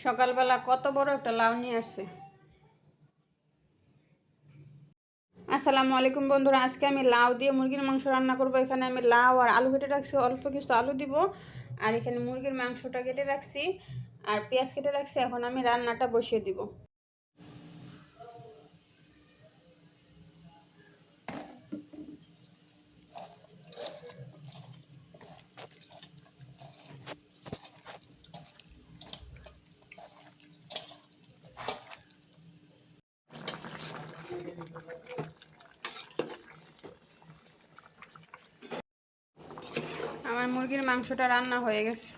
সকালবেলা কত বড় একটা লাউ নিয়ে আসছে। আসসালামু আলাইকুম বন্ধুরা, আজকে আমি লাউ দিয়ে মুরগির মাংস রান্না করব। এখানে আমি লাউ আর আলু কেটে রাখছি, অল্প কিছু আলু দিব। আর এখানে মুরগির মাংসটা কেটে রাখছি আর পেঁয়াজ কেটে রাখছি। এখন আমি রান্নাটা বসিয়ে দিব। আমার মুরগির মাংসটা রান্না হয়ে গেছে।